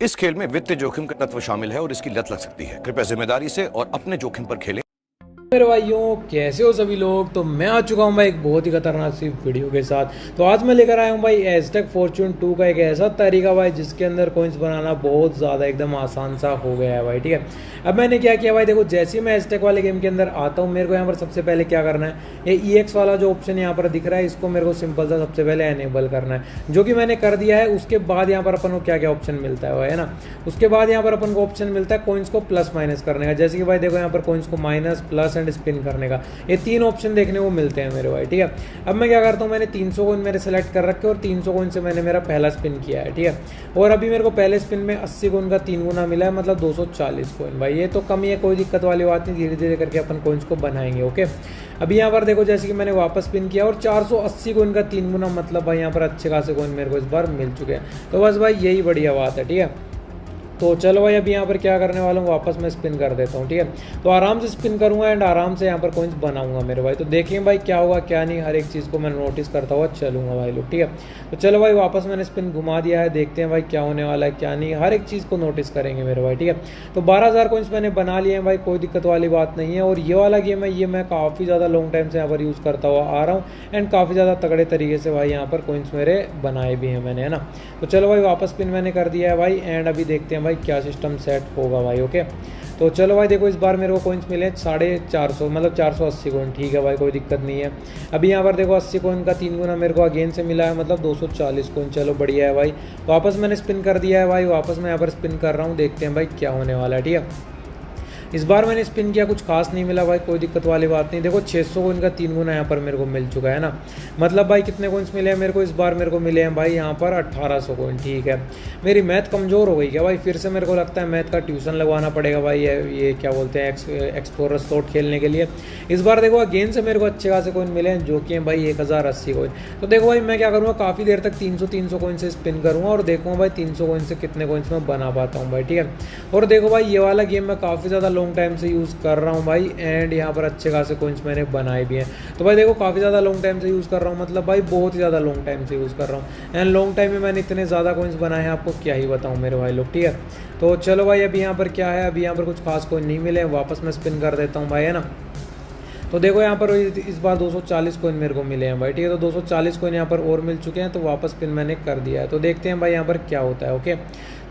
इस खेल में वित्तीय जोखिम का तत्व शामिल है और इसकी लत लग सकती है। कृपया जिम्मेदारी से और अपने जोखिम पर खेलें। मेरे भाइयों, कैसे हो सभी लोग। तो मैं आ चुका हूं भाई एक बहुत ही खतरनाक सी वीडियो के साथ। तो आज मैं लेकर आया हूं भाई एज़टेक फॉर्च्यून 2 का एक ऐसा तरीका भाई जिसके अंदर कॉइन्स बनाना बहुत ज़्यादा एकदम आसान सा हो गया है भाई। ठीक है, अब मैंने क्या किया भाई, देखो जैसे ही मैं एज़टेक वाले गेम के अंदर आता हूँ, मेरे को यहाँ पर सबसे पहले क्या करना है, ये EX वाला जो ऑप्शन यहाँ पर दिख रहा है, इसको मेरे को सिंपल सा सबसे पहले एनेबल करना है, जो कि मैंने कर दिया है। उसके बाद यहाँ पर अपन को क्या क्या ऑप्शन मिलता है ना, उसके बाद यहाँ पर अपन को ऑप्शन मिलता है कॉइन्स को प्लस माइनस करने का। जैसे कि भाई देखो यहाँ पर कॉइन्स को माइनस, प्लस एंड स्पिन करने का, ये तीन ऑप्शन देखने को मिलते हैं मेरे भाई। ठीक है, अब मैं क्या करता हूँ, मैंने 300 कॉइन मेरे सेलेक्ट कर रखे और 300 कॉइन से मैंने मेरा पहला स्पिन किया है। ठीक है, और अभी मेरे को पहले स्पिन में 80 कॉइन का 3 गुना मिला है, मतलब 240 कॉइन। भाई ये तो कमी है, कोई दिक्कत वाली बात नहीं, धीरे धीरे करके अपन कॉइन्स को बनाएंगे। ओके, अभी यहाँ पर देखो जैसे कि मैंने वापस स्पिन किया और 480 कॉइन का 3 गुना, मतलब भाई यहाँ पर अच्छे खासे कॉइन मेरे को इस बार मिल चुके हैं। तो बस भाई यही बढ़िया बात है। ठीक है, तो चलो भाई अभी यहाँ पर क्या करने वाला हूँ, वापस मैं स्पिन कर देता हूँ। ठीक है, तो आराम से स्पिन करूँगा एंड आराम से यहाँ पर कॉइन्स बनाऊंगा मेरे भाई। तो देखें भाई क्या होगा क्या नहीं, हर एक चीज़ को मैं नोटिस करता हुआ चलूँगा भाई लोग। ठीक है, तो चलो भाई वापस मैंने स्पिन घुमा दिया है, देखते हैं भाई क्या होने वाला है क्या नहीं, हर एक चीज़ को नोटिस करेंगे मेरे भाई। ठीक है, तो 12,000 कॉइन्स मैंने बना लिए हैं भाई, कोई दिक्कत वाली बात नहीं है। और ये वाला गेम है, ये मैं काफ़ी ज़्यादा लॉन्ग टाइम से यहाँ पर यूज़ करता हुआ आ रहा हूँ एंड काफ़ी ज़्यादा तगड़े तरीके से भाई यहाँ पर कॉइन्स मेरे बनाए भी हैं मैंने, है ना। तो चलो भाई वापस स्पिन मैंने कर दिया है भाई एंड अभी देखते हैं भाई क्या सिस्टम सेट होगा भाई। ओके, तो चलो भाई देखो इस बार मेरे को कॉइन्स मिले 450, मतलब 480 कॉइन। ठीक है भाई, कोई दिक्कत नहीं है। अभी यहाँ पर देखो 80 कॉइन का 3 गुना मेरे को अगेन से मिला है, मतलब 240 कॉइन। चलो बढ़िया है भाई, वापस मैंने स्पिन कर दिया है भाई, वापस मैं यहाँ पर स्पिन कर रहा हूँ, देखते हैं भाई क्या होने वाला है। ठीक है, इस बार मैंने स्पिन किया, कुछ खास नहीं मिला भाई, कोई दिक्कत वाली बात नहीं। देखो 600 कॉइन का 3 गुना यहाँ पर मेरे को मिल चुका है ना, मतलब भाई कितने कॉइन्स मिले हैं मेरे को इस बार, मेरे को मिले हैं भाई यहाँ पर 1800 कॉइन। ठीक है, मेरी मैथ कमज़ोर हो गई क्या भाई, फिर से मेरे को लगता है मैथ का ट्यूशन लगवाना पड़ेगा भाई, ये क्या बोलते हैं एक्सप्लोरर स्लॉट खेलने के लिए। इस बार देखो अगेन से मेरे को अच्छे खासे कॉइन मिले हैं, जो कि हैं भाई 1080 कॉइन। तो देखो भाई मैं क्या करूँगा, काफ़ी देर तक 300 कॉइन से स्पिन करूँगा और देखूँगा भाई 300 कॉइन से कितने कॉइन्स मैं बना पाता हूँ भाई। ठीक है, और देखो भाई ये वाला गेम मैं काफ़ी ज़्यादा लॉन्ग टाइम से यूज़ कर रहा हूँ भाई एंड यहाँ पर अच्छे खासे कॉइन्स मैंने बनाए भी हैं। तो भाई देखो काफ़ी ज़्यादा लॉन्ग टाइम से यूज़ कर रहा हूँ, मतलब भाई बहुत ही ज़्यादा लॉन्ग टाइम से यूज़ कर रहा हूँ एंड लॉन्ग टाइम में मैंने इतने ज़्यादा कॉइन्स बनाए हैं, आपको क्या ही बताऊँ मेरे भाई लोग। ठीक है, तो चलो भाई अभी यहाँ पर क्या है, अभी यहाँ पर कुछ खास कॉइन नहीं मिले, वापस मैं स्पिन कर देता हूँ भाई, है ना। तो देखो यहाँ पर इस बार 240 कॉइन मेरे को मिले हैं भाई। ठीक है, तो 240 कॉइन यहाँ पर और मिल चुके हैं, तो वापस पिन मैंने कर दिया है। तो देखते हैं भाई यहाँ पर क्या होता है। ओके,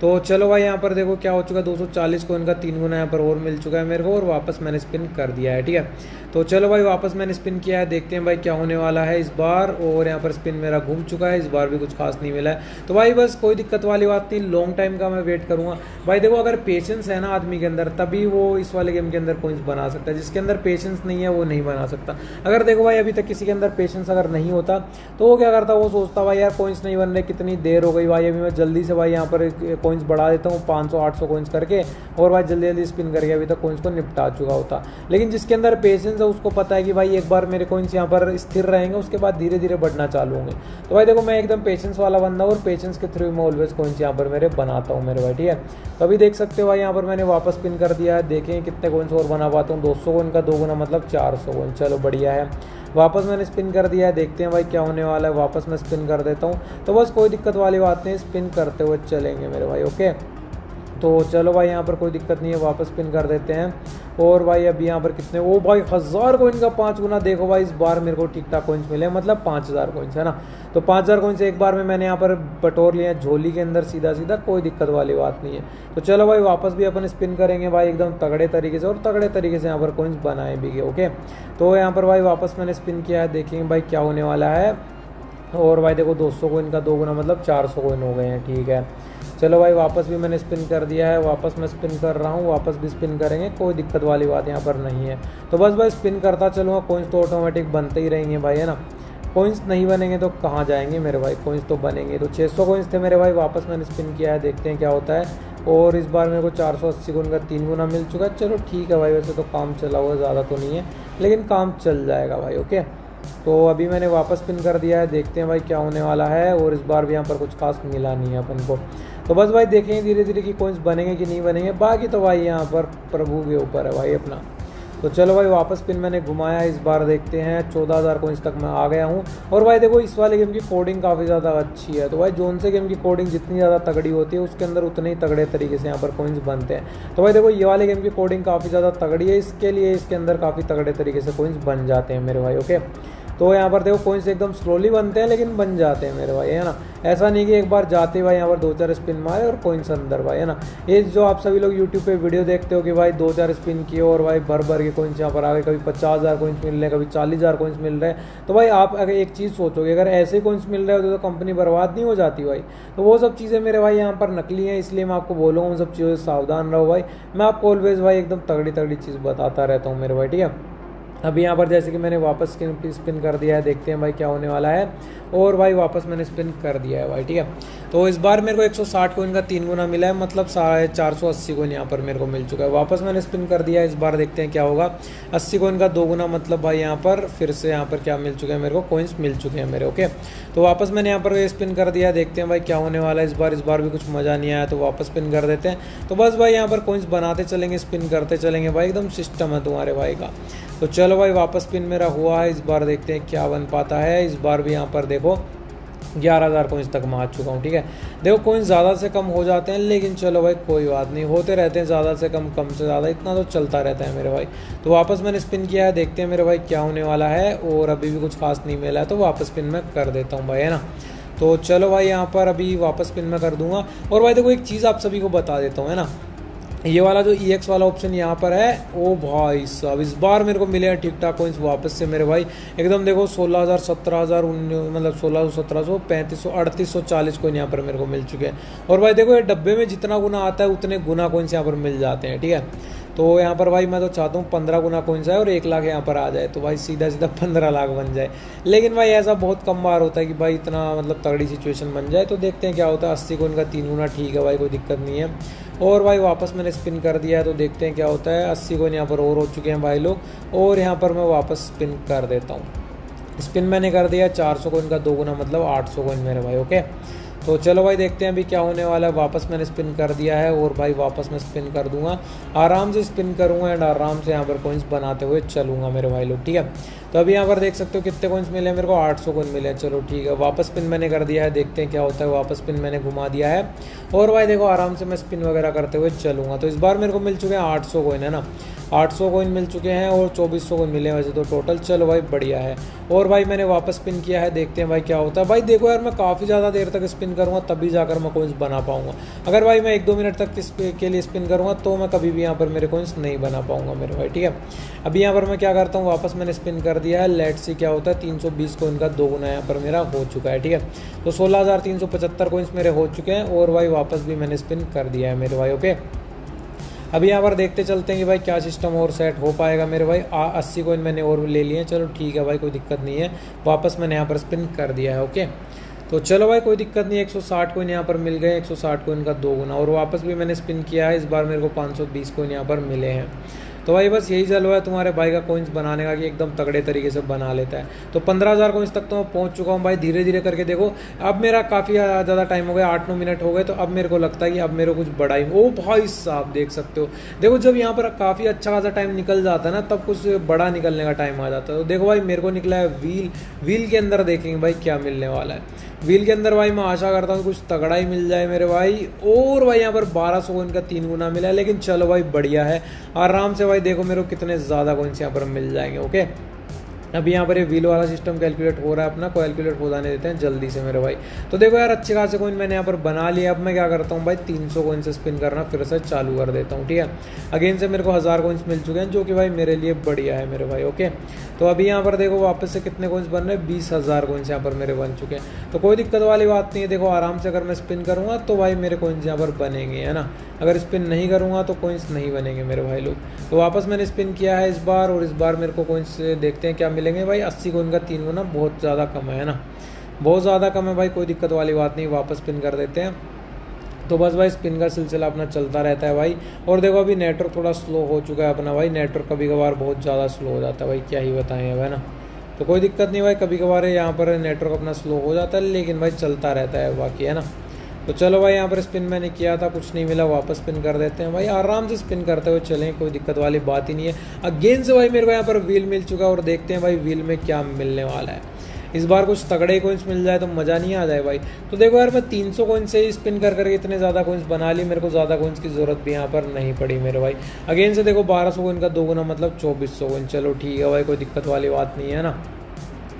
तो चलो भाई यहाँ पर देखो क्या हो चुका है, 240 कॉइन का 3 गुना यहाँ पर और मिल चुका है मेरे को और वापस मैंने स्पिन कर दिया है। ठीक है, तो चलो भाई वापस मैंने स्पिन किया है, देखते हैं भाई क्या होने वाला है इस बार। और यहाँ पर स्पिन मेरा घूम चुका है, इस बार भी कुछ खास नहीं मिला है। तो भाई बस कोई दिक्कत वाली बात नहीं, लॉन्ग टाइम का मैं वेट करूँगा भाई। देखो अगर पेशेंस है ना आदमी के अंदर, तभी वो इस वाले गेम के अंदर कॉइन्स बना सकता है, जिसके अंदर पेशेंस नहीं है वो नहीं बना सकता। अगर देखो भाई अभी तक किसी के अंदर पेशेंस अगर नहीं होता तो वो क्या करता, वो सोचता भाई यार कॉइन्स नहीं बन रहे, कितनी देर हो गई भाई, अभी मैं जल्दी से भाई यहाँ पर कॉइन्स बढ़ा देता हूँ 500-800 कॉइन्स करके, और भाई जल्दी जल्दी स्पिन करके अभी तक कॉइन्स को निपटा चुका होता। लेकिन जिसके अंदर पेशेंस है उसको पता है कि भाई एक बार मेरे कॉइन्स यहाँ पर स्थिर रहेंगे, उसके बाद धीरे धीरे बढ़ना चालू होंगे। तो भाई देखो मैं एकदम पेशेंस वाला बंदा हूँ और पेशेंस के थ्रू मैं ऑलवेज कॉइन्स यहाँ पर मेरे बनाता हूँ मेरे भाई। ठीक है, तो अभी देख सकते हो भाई यहाँ पर मैंने वापस स्पिन कर दिया है, देखें कितने कॉइन्स और बना पाता हूँ। 200 कॉइन का 2 गुना मतलब 400 कॉइन। चलो बढ़िया है, वापस मैंने स्पिन कर दिया है, देखते हैं भाई क्या होने वाला है। वापस मैं स्पिन कर देता हूँ, तो बस कोई दिक्कत वाली बात नहीं, स्पिन करते हुए चलेंगे मेरे भाई। ओके, तो चलो भाई यहाँ पर कोई दिक्कत नहीं है, वापस पिन कर देते हैं। और भाई अभी यहाँ पर कितने, ओ भाई 1000 कॉइन का 5 गुना। देखो भाई इस बार मेरे को ठीक ठाक कॉइन्स मिले, मतलब 5000 कॉइन्स, है ना। तो 5000 कॉइन्स एक बार में मैंने यहाँ पर बटोर लिया झोली के अंदर सीधा सीधा, कोई दिक्कत वाली बात नहीं है। तो चलो भाई वापस भी अपन स्पिन करेंगे भाई एकदम तगड़े तरीके से, और तगड़े तरीके से यहाँ पर कॉइन्स बनाए भी गए। ओके, तो यहाँ पर भाई वापस मैंने स्पिन किया है, देखेंगे भाई क्या होने वाला है। और भाई देखो 200 कॉइन का 2 गुना मतलब 400 कॉइन हो गए हैं। ठीक है, चलो भाई वापस भी मैंने स्पिन कर दिया है, वापस मैं स्पिन कर रहा हूँ, वापस भी स्पिन करेंगे, कोई दिक्कत वाली बात यहाँ पर नहीं है। तो बस भाई स्पिन करता चलूँगा, कॉइन्स तो ऑटोमेटिक बनते ही रहेंगे भाई, है ना। कॉइन्स नहीं बनेंगे तो कहाँ जाएंगे मेरे भाई, कॉइन्स तो बनेंगे। तो 600 कॉइन्स थे मेरे भाई, वापस मैंने स्पिन किया है, देखते हैं क्या होता है। और इस बार मेरे को 480 कॉइन का 3 गुना मिल चुका है। चलो ठीक है भाई, वैसे तो काम चला हुआ ज़्यादा तो नहीं है, लेकिन काम चल जाएगा भाई। ओके, तो अभी मैंने वापस पिन कर दिया है, देखते हैं भाई क्या होने वाला है। और इस बार भी यहाँ पर कुछ खास मिला नहीं है अपन को। तो बस भाई देखेंगे धीरे धीरे कि कॉइन्स बनेंगे कि नहीं बनेंगे, बाकी तो भाई यहाँ पर प्रभु के ऊपर है भाई अपना। तो चलो भाई वापस पिन मैंने घुमाया, इस बार देखते हैं 14,000 कोइंस तक मैं आ गया हूँ। और भाई देखो इस वाले गेम की कोडिंग काफ़ी ज़्यादा अच्छी है। तो भाई जोन से गेम की कोडिंग जितनी ज़्यादा तगड़ी होती है उसके अंदर उतने ही तगड़े तरीके से यहाँ पर कोइंस बनते हैं। तो भाई देखो ये वाले गेम की कोडिंग काफ़ी ज़्यादा तगड़ी है, इसके लिए इसके अंदर काफ़ी तगड़े तरीके से कोइंस बन जाते हैं मेरे भाई। ओके, तो यहाँ पर देखो कोइंस एकदम स्लोली बनते हैं लेकिन बन जाते हैं मेरे भाई, है ना। ऐसा नहीं कि एक बार जाते भाई यहाँ पर 2-4 स्पिन मारे और कोइंस अंदर भाई, है ना। ये जो आप सभी लोग यूट्यूब पे वीडियो देखते हो कि भाई 2-4 स्पिन किए और भाई भर भर के कोइंस यहाँ पर आ गए, कभी 50,000 कोइंस मिल रहे हैं, कभी 40,000 कोइंस मिल रहे हैं। तो भाई आप अगर एक चीज़ सोचोगे, अगर ऐसे कोइंस मिल रहे होते तो कंपनी बर्बाद नहीं हो जाती भाई। तो वो सब चीज़ें मेरे भाई यहाँ पर नकली हैं, इसलिए मैं आपको बोलूँगा उन सब चीज़ों से सावधान रहो भाई। मैं आपको ऑलवेज भाई एकदम तगड़ी तगड़ी चीज़ बताता रहता हूँ मेरे भाई, ठीक है। अभी यहाँ पर जैसे कि मैंने वापस स्पिन कर दिया है, देखते हैं भाई क्या होने वाला है। और भाई वापस मैंने स्पिन कर दिया है भाई, ठीक है। तो इस बार मेरे को 160 कोइन का 3 गुना मिला है, मतलब 480 कोइन यहाँ पर मेरे को मिल चुका है। वापस मैंने स्पिन कर दिया है, इस बार देखते हैं क्या होगा। 80 कोइन का 2 गुना, मतलब भाई यहाँ पर फिर से यहाँ पर क्या मिल चुके हैं मेरे को, कोइंस मिल चुके हैं मेरे। ओके, तो वापस मैंने यहाँ पर स्पिन कर दिया, देखते हैं भाई क्या होने वाला है। इस बार भी कुछ मज़ा नहीं आया तो वापस स्पिन कर देते हैं। तो बस भाई यहाँ पर कोइंस बनाते चलेंगे, स्पिन करते चलेंगे भाई, एकदम सिस्टम है तुम्हारे भाई का। तो चलो भाई वापस पिन मेरा हुआ है, इस बार देखते हैं क्या बन पाता है। इस बार भी यहाँ पर देखो 11,000 कोइंस तक मैं आ चुका हूँ, ठीक है। देखो कोइंस ज़्यादा से कम हो जाते हैं लेकिन चलो भाई कोई बात नहीं, होते रहते हैं ज़्यादा से कम, कम से ज़्यादा, इतना तो चलता रहता है मेरे भाई। तो वापस मैंने स्पिन किया है, देखते हैं मेरे भाई क्या होने वाला है। और अभी भी कुछ खास नहीं मिला है तो वापस पिन मैं कर देता हूँ भाई, है ना। तो चलो भाई यहाँ पर अभी वापस पिन मैं कर दूंगा। और भाई देखो एक चीज़ आप सभी को बता देता हूँ, है ना, ये वाला जो EX वाला ऑप्शन यहाँ पर है, ओ भाई साहब इस बार मेरे को मिले हैं ठीक ठाक कोइंस वापस से मेरे भाई, एकदम देखो 16,000, 17,000, मतलब 1600, 1700, 3500, 3840 कोइन यहाँ पर मेरे को मिल चुके हैं। और भाई देखो ये डब्बे में जितना गुना आता है उतने गुना कोइंस यहाँ पर मिल जाते हैं, ठीक है। तो यहाँ पर भाई मैं तो चाहता हूँ 15 गुना कोइंस आए और 1 लाख यहाँ पर आ जाए, तो भाई सीधा सीधा 15 लाख बन जाए। लेकिन भाई ऐसा बहुत कम बार होता है कि भाई इतना मतलब तगड़ी सिचुएशन बन जाए। तो देखते हैं क्या होता है। 80 कोइन का 3 गुना, ठीक है भाई, कोई दिक्कत नहीं है। और भाई वापस मैंने स्पिन कर दिया है, तो देखते हैं क्या होता है। 80 कोइन यहाँ पर और हो चुके हैं भाई लोग, और यहाँ पर मैं वापस स्पिन कर देता हूँ। स्पिन मैंने कर दिया 400 कोइन का 2 गुना, मतलब 800 कोइन मेरे भाई। ओके, तो चलो भाई देखते हैं अभी क्या होने वाला है। वापस मैंने स्पिन कर दिया है और भाई वापस मैं स्पिन कर दूंगा, आराम से स्पिन करूंगा एंड आराम से यहाँ पर कोइंस बनाते हुए चलूंगा मेरे भाई लोग, ठीक है। तो अभी यहाँ पर देख सकते हो कितने कोइंस मिले हैं मेरे को, 800 कोइन मिले हैं। चलो ठीक है, वापस स्पिन मैंने कर दिया है, देखते हैं क्या होता है। वापस स्पिन मैंने घुमा दिया है और भाई देखो आराम से मैं स्पिन वगैरह करते हुए चलूंगा। तो इस बार मेरे को मिल चुके हैं 800 कोइन, है ना, 800 कोइन मिल चुके हैं और 2400 कोइन मिले हैं वैसे तो टोटल। चलो भाई बढ़िया है। और भाई मैंने वापस स्पिन किया है, देखते हैं भाई क्या होता है। भाई देखो यार मैं काफ़ी ज़्यादा देर तक स्पिन करूँगा तभी जाकर मैं कोइंस बना पाऊंगा। अगर भाई मैं 1-2 मिनट तक के लिए स्पिन करूँगा तो मैं कभी भी यहाँ पर मेरे कोइंस नहीं बना पाऊंगा मेरे भाई, ठीक है। अभी यहाँ पर मैं क्या करता हूँ, वापस मैंने स्पिन कर दिया है, लेट्स सी क्या होता है। 320 कोइन का 2 गुना यहाँ पर मेरा हो चुका है, ठीक है। तो 16,375 कोइंस मेरे हो चुके हैं और भाई वापस भी मैंने स्पिन कर दिया है मेरे भाई। ओके, अभी यहाँ पर देखते चलते हैं कि भाई क्या सिस्टम और सेट हो पाएगा मेरे भाई। 80 कोइन मैंने और ले लिए हैं, चलो ठीक है भाई, कोई दिक्कत नहीं है। वापस मैंने यहाँ पर स्पिन कर दिया है। ओके, तो चलो भाई कोई दिक्कत नहीं है। 160 कोइन यहाँ पर मिल गए, 160 कोइन का 2 गुना, और वापस भी मैंने स्पिन किया है। इस बार मेरे को 520 कोइन यहाँ पर मिले हैं। तो भाई बस यही जलवा है तुम्हारे भाई का कोइंस बनाने का कि एकदम तगड़े तरीके से बना लेता है। तो 15,000 कोइंस तक तो मैं पहुंच चुका हूं भाई, धीरे धीरे करके देखो। अब मेरा काफ़ी ज़्यादा टाइम हो गया, 8-9 मिनट हो गए, तो अब मेरे को लगता है कि अब मेरे को कुछ बड़ा ही, ओ भाई साहब देख सकते हो, देखो जब यहाँ पर काफ़ी अच्छा खासा टाइम निकल जाता है ना तब कुछ बड़ा निकलने का टाइम आ जाता है। तो देखो भाई मेरे को निकला है व्हील के अंदर, देखेंगे भाई क्या मिलने वाला है व्हील के अंदर। भाई मैं आशा करता हूँ कुछ तगड़ा ही मिल जाए मेरे भाई। और भाई यहाँ पर 1200 कोइन का 3 गुना मिला है, लेकिन चलो भाई बढ़िया है, आराम से भाई देखो मेरे को कितने ज़्यादा कोइंस यहाँ पर मिल जाएंगे। ओके, अभी यहाँ पर ये व्हील वाला सिस्टम कैलकुलेट हो रहा है अपना, कैलकुलेट हो जाने देते हैं जल्दी से मेरे भाई। तो देखो यार अच्छे खासे कोइन मैंने यहाँ पर बना लिया। अब मैं क्या करता हूँ भाई, 300 कोइन से स्पिन करना फिर से चालू कर देता हूँ, ठीक है। अगेन से मेरे को 1000 कोइंस मिल चुके हैं, जो कि भाई मेरे लिए बढ़िया है मेरे भाई। ओके, तो अभी यहाँ पर देखो वापस से कितने कोइंस बन रहे हैं, 20,000 कोइंस यहाँ पर मेरे बन चुके हैं। तो कोई दिक्कत वाली बात नहीं है, देखो आराम से अगर मैं स्पिन करूँगा तो भाई मेरे कोइंस यहाँ पर बनेंगे, है ना। अगर स्पिन नहीं करूँगा तो कोइंस नहीं बनेंगे मेरे भाई लोग। तो वापस मैंने स्पिन किया है इस बार, और इस बार मेरे को कोइंस देखते हैं क्या मिलेंगे भाई। 80 कोइन का 3 गुना बहुत ज़्यादा कम है ना, बहुत ज़्यादा कम है भाई, कोई दिक्कत वाली बात नहीं। वापस स्पिन कर देते हैं। तो बस भाई स्पिन का सिलसिला अपना चलता रहता है भाई। और देखो अभी नेटवर्क थोड़ा स्लो हो चुका है अपना भाई, नेटवर्क कभी कभार बहुत ज़्यादा स्लो हो जाता है भाई, क्या ही बताएं अब, है ना। तो कोई दिक्कत नहीं भाई, कभी कभार यहाँ पर नेटवर्क अपना स्लो हो जाता है, लेकिन भाई चलता रहता है बाकी, है ना। तो चलो भाई यहाँ पर स्पिन मैंने किया था, कुछ नहीं मिला, वापस स्पिन कर देते हैं भाई, आराम से स्पिन करते हुए चलें, कोई दिक्कत वाली बात ही नहीं है। अगेन से भाई मेरे को यहाँ पर व्हील मिल चुका है और देखते हैं भाई व्हील में क्या मिलने वाला है। इस बार कुछ तगड़े कोइंस मिल जाए तो मज़ा नहीं आ जाए भाई। तो देखो यार मैं 300 कोइंस से ही स्पिन कर करके इतने ज़्यादा कोइंस बना ली, मेरे को ज़्यादा कोइंस की ज़रूरत भी यहाँ पर नहीं पड़ी मेरे भाई। अगेन से देखो 1200 कोइन का 2 गुना मतलब 2400 कोइन, चलो ठीक है भाई, कोई दिक्कत वाली बात नहीं है ना।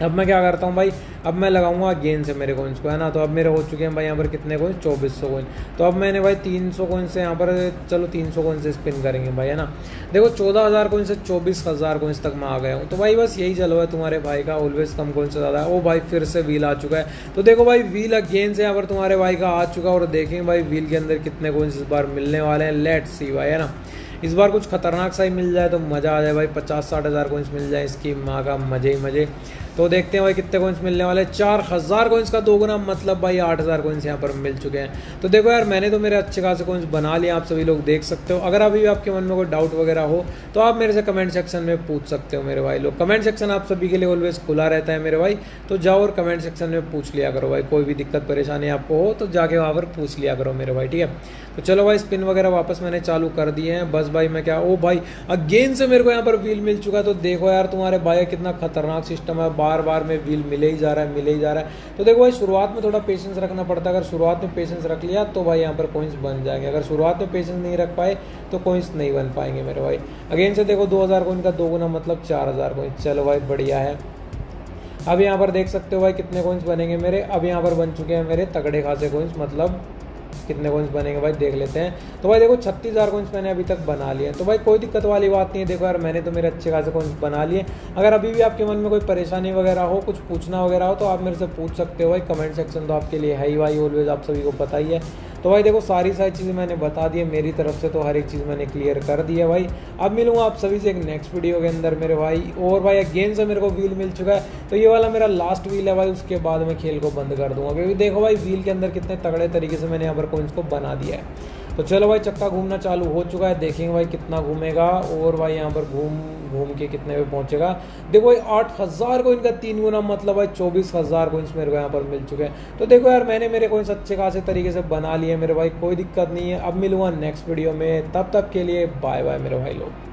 अब मैं क्या करता हूँ भाई, अब मैं लगाऊंगा गेंद से मेरे कोइंस को, है ना। तो अब मेरे हो चुके हैं भाई यहाँ पर कितने कोइंस, 2400 कोइन। तो अब मैंने भाई 300 कोइन से यहाँ पर, चलो 300 कोइन से स्पिन करेंगे भाई, है ना। देखो 14,000 कोइन से 24,000 कोइंस तक मैं आ गया हूँ। तो भाई बस यही चलो है तुम्हारे भाई का, ऑलवेज कम कोइन से ज़्यादा है। ओ भाई फिर से व्हील आ चुका है। तो देखो भाई व्हील अगेन से यहाँ पर तुम्हारे भाई का आ चुका है और देखेंगे भाई व्हील के अंदर कितने कोइंस इस बार मिलने वाले हैं। लेट्स सी भाई, है ना। इस बार कुछ खतरनाक सा ही मिल जाए तो मज़ा आ जाए भाई, 50-60 हज़ार कोइंस मिल जाए, इसकी माँ का मज़े ही मज़े। तो देखते हैं भाई कितने कोइंस मिलने वाले, 4000 कोइंस का 2 गुना मतलब भाई 8000 कोइंस यहाँ पर मिल चुके हैं। तो देखो यार मैंने तो मेरे अच्छे खासे कोइंस बना लिए, आप सभी लोग देख सकते हो। अगर अभी भी आपके मन में कोई डाउट वगैरह हो तो आप मेरे से कमेंट सेक्शन में पूछ सकते हो मेरे भाई लोग। कमेंट सेक्शन आप सभी के लिए ऑलवेज खुला रहता है मेरे भाई, तो जाओ और कमेंट सेक्शन में पूछ लिया करो भाई। कोई भी दिक्कत परेशानी आपको हो तो जाके वहाँ पर पूछ लिया करो मेरे भाई, ठीक है। तो चलो भाई स्पिन वगैरह वापस मैंने चालू कर दिए हैं। बस भाई मैं क्या, ओ भाई अगेन से मेरे को यहाँ पर व्हील मिल चुका है। तो देखो यार तुम्हारे भाई कितना खतरनाक सिस्टम है, बार बार में व्हील मिले ही जा रहा है, मिले ही जा रहा है। तो देखो भाई शुरुआत में थोड़ा पेशेंस रखना पड़ता है, अगर शुरुआत में पेशेंस रख लिया तो भाई यहाँ पर कोइंस बन जाएंगे, अगर शुरुआत में पेशेंस नहीं रख पाए तो कोइंस नहीं बन पाएंगे मेरे भाई। अगेन से देखो 2000 कोइन का 2 गुना मतलब 4000 कोइन, चलो भाई बढ़िया है। अब यहाँ पर देख सकते हो भाई कितने कोइंस बनेंगे मेरे, अब यहाँ पर बन चुके हैं मेरे तगड़े खासे कोइंस, मतलब कितने कोइंस बनेंगे भाई देख लेते हैं। तो भाई देखो 36,000 कोइंस मैंने अभी तक बना लिए हैं। तो भाई कोई दिक्कत वाली बात नहीं है, देखो यार मैंने तो मेरे अच्छे खासे कोइंस बना लिए। अगर अभी भी आपके मन में कोई परेशानी वगैरह हो, कुछ पूछना वगैरह हो तो आप मेरे से पूछ सकते हो भाई। कमेंट सेक्शन तो आपके लिए है ही भाई, ऑलवेज आप सभी को पता ही है। तो भाई देखो सारी चीज़ें मैंने बता दी है मेरी तरफ से, तो हर एक चीज़ मैंने क्लियर कर दी है भाई। अब मिलूंगा आप सभी से एक नेक्स्ट वीडियो के अंदर मेरे भाई। और भाई अगेन से मेरे को व्हील मिल चुका है, तो ये वाला मेरा लास्ट व्हील है भाई, उसके बाद मैं खेल को बंद कर दूंगा, क्योंकि देखो भाई व्हील के अंदर कितने तगड़े तरीके से मैंने यहाँ पर कोइंस को बना दिया है। तो चलो भाई चक्का घूमना चालू हो चुका है, देखेंगे भाई कितना घूमेगा और भाई यहाँ पर घूम के कितने पे पहुंचेगा। देखो भाई 8000 कोइन का 3 गुना मतलब भाई 24,000 कोइंस मेरे को यहाँ पर मिल चुके हैं। तो देखो यार मैंने मेरे कोइंस अच्छे खासे तरीके से बना लिए मेरे भाई, कोई दिक्कत नहीं है। अब मिलूंगा नेक्स्ट वीडियो में, तब तक के लिए बाय बाय मेरे भाई लोग।